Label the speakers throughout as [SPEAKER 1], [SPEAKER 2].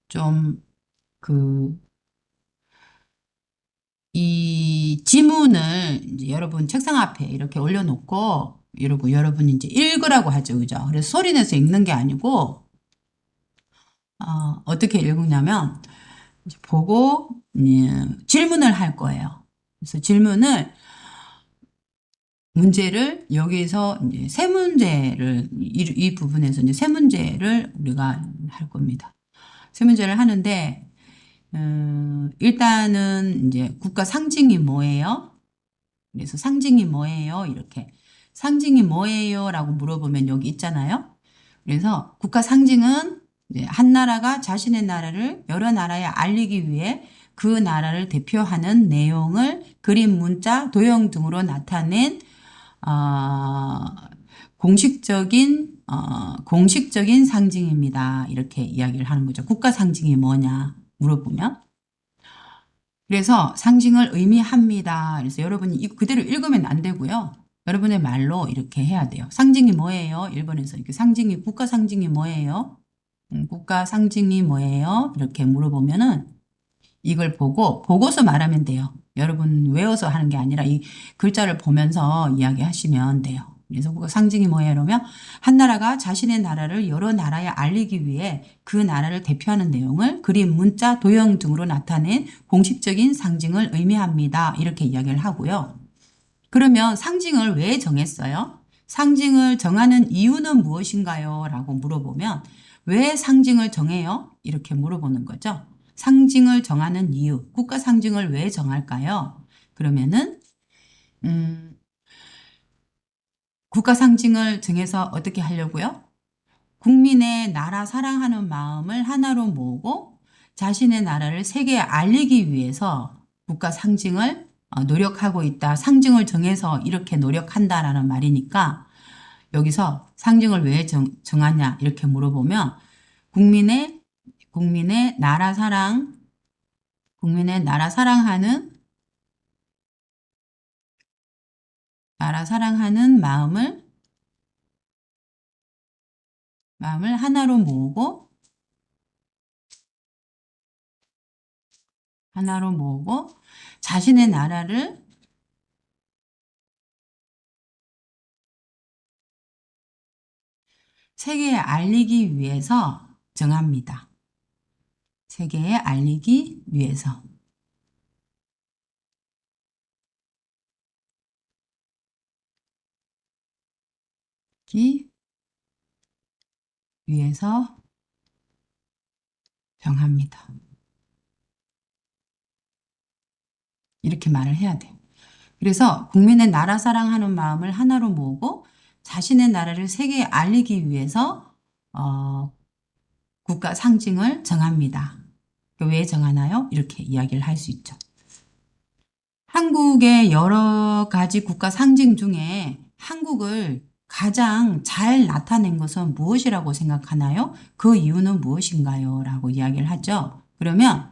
[SPEAKER 1] 좀 그 이 지문을 이제 여러분 책상 앞에 이렇게 올려놓고 이러고 여러분이 이제 읽으라고 하죠. 그죠? 그래서 소리 내서 읽는 게 아니고 어떻게 읽냐면 이제 보고 질문을 할 거예요. 그래서 문제를 여기서 이제 세 문제를 이 부분에서 이제 세 문제를 우리가 할 겁니다. 세 문제를 하는데 일단은 이제 국가 상징이 뭐예요? 그래서 상징이 뭐예요? 이렇게 상징이 뭐예요? 라고 물어보면 여기 있잖아요. 그래서 국가 상징은 이제 한 나라가 자신의 나라를 여러 나라에 알리기 위해 그 나라를 대표하는 내용을 그림, 문자, 도형 등으로 나타낸 어, 공식적인 상징입니다. 이렇게 이야기를 하는 거죠. 국가 상징이 뭐냐 물어보면. 그래서 상징을 의미합니다. 그래서 여러분이 그대로 읽으면 안 되고요. 여러분의 말로 이렇게 해야 돼요. 상징이 뭐예요? 1번에서 이렇게 국가 상징이 뭐예요? 국가 상징이 뭐예요? 이렇게 물어보면은 이걸 보고서 말하면 돼요. 여러분 외워서 하는 게 아니라 이 글자를 보면서 이야기하시면 돼요. 그래서 그 상징이 뭐예요? 그러면 한 나라가 자신의 나라를 여러 나라에 알리기 위해 그 나라를 대표하는 내용을 그림, 문자, 도형 등으로 나타낸 공식적인 상징을 의미합니다. 이렇게 이야기를 하고요. 그러면 상징을 왜 정했어요? 상징을 정하는 이유는 무엇인가요? 라고 물어보면 왜 상징을 정해요? 이렇게 물어보는 거죠. 상징을 정하는 이유, 국가 상징을 왜 정할까요? 그러면은 음, 국가 상징을 정해서 어떻게 하려고요? 국민의 나라 사랑하는 마음을 하나로 모으고 자신의 나라를 세계에 알리기 위해서 국가 상징을 노력하고 있다. 상징을 정해서 이렇게 노력한다라는 말이니까 여기서 상징을 왜 정하냐 이렇게 물어보면 국민의 국민의 나라 사랑 국민의 나라 사랑하는 마음을 하나로 모으고 자신의 나라를 세계에 알리기 위해서 정합니다. 세계에 알리기 위해서. 기 위해서 정합니다. 이렇게 말을 해야 돼요. 그래서 국민의 나라 사랑하는 마음을 하나로 모으고 자신의 나라를 세계에 알리기 위해서 국가 상징을 정합니다. 왜 정하나요? 이렇게 이야기를 할 수 있죠. 한국의 여러 가지 국가 상징 중에 한국을 가장 잘 나타낸 것은 무엇이라고 생각하나요? 그 이유는 무엇인가요? 라고 이야기를 하죠. 그러면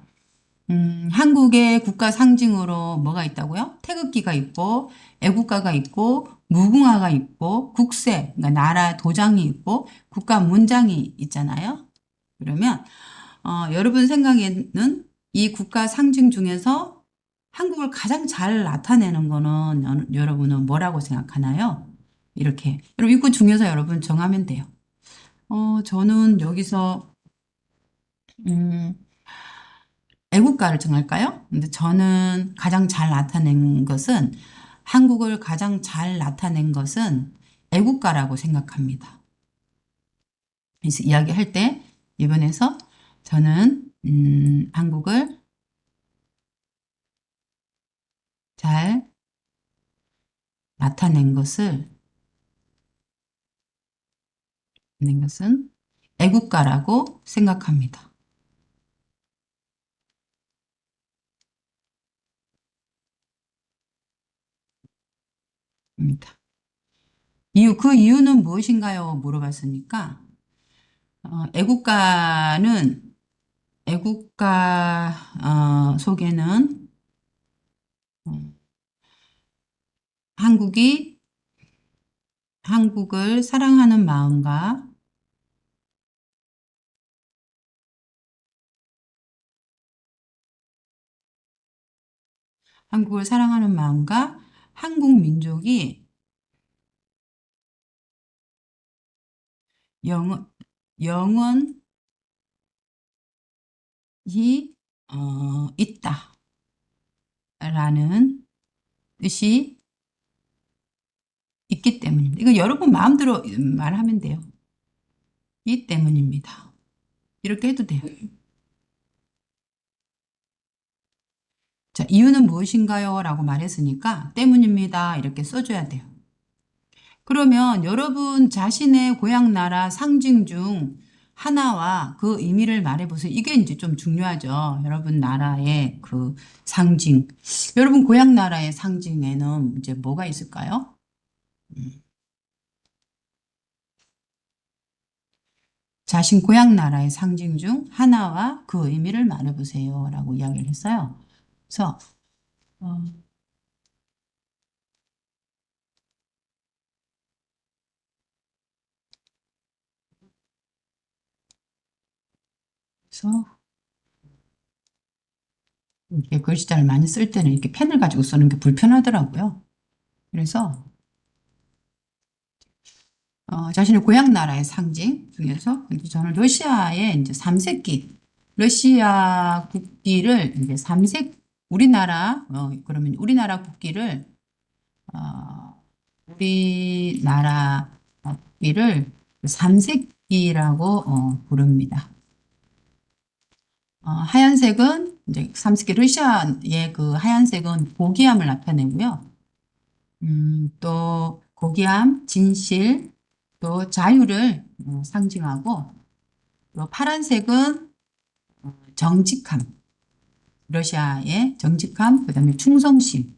[SPEAKER 1] 한국의 국가 상징으로 뭐가 있다고요? 태극기가 있고 애국가가 있고 무궁화가 있고 국세, 그러니까 나라 도장이 있고 국가 문장이 있잖아요. 그러면 여러분 생각에는 이 국가 상징 중에서 한국을 가장 잘 나타내는 거는 여러분은 뭐라고 생각하나요? 이렇게. 여러분 이거 중에서 여러분 정하면 돼요. 저는 여기서 음, 애국가를 정할까요? 근데 저는 가장 잘 나타낸 것은 한국을 가장 잘 나타낸 것은 애국가라고 생각합니다. 그래서 이야기할 때 이번에서 저는 한국을 잘 나타낸 것은 애국가라고 생각합니다. 입니다. 그 이유는 무엇인가요? 물어봤으니까, 애국가, 속에는, 음, 한국이, 한국을 사랑하는 마음과 한국을 사랑하는 마음과 한국 민족이 영원, 영원히 있다라는 뜻이 있기 때문입니다. 이거 여러분 마음대로 말하면 돼요. 이 때문입니다. 이렇게 해도 돼요. 자, 이유는 무엇인가요? 라고 말했으니까 때문입니다. 이렇게 써줘야 돼요. 그러면 여러분 자신의 고향 나라 상징 중 하나와 그 의미를 말해보세요. 이게 이제 좀 중요하죠. 여러분 나라의 그 상징. 여러분 고향 나라의 상징에는 이제 뭐가 있을까요? 자신 고향 나라의 상징 중 하나와 그 의미를 말해보세요. 라고 이야기를 했어요. 그래서, 어, 그래서 이렇게 글씨자를 많이 쓸 때는 이렇게 펜을 가지고 쓰는 게 불편하더라고요. 그래서 자신의 고향 나라의 상징 중에서 이제 저는 러시아의 이제 삼색기, 러시아 국기를 이제 우리나라 그러면 우리나라 국기를 우리나라 국기를 삼색기라고 부릅니다. 하얀색은 이제 삼색기 러시아의 그 하얀색은 고귀함을 나타내고요. 또 고귀함, 진실, 또 자유를 상징하고 또 파란색은 정직함, 러시아의 정직함, 그다음에 충성심을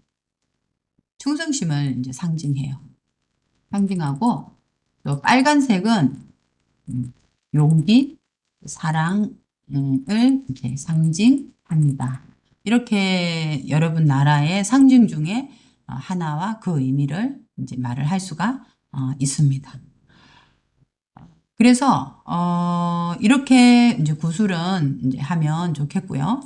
[SPEAKER 1] 이제 상징해요. 상징하고 또 빨간색은 용기, 사랑을 이제 상징합니다. 이렇게 여러분 나라의 상징 중에 하나와 그 의미를 이제 말을 할 수가 있습니다. 그래서 이렇게 이제 구술은 이제 하면 좋겠고요.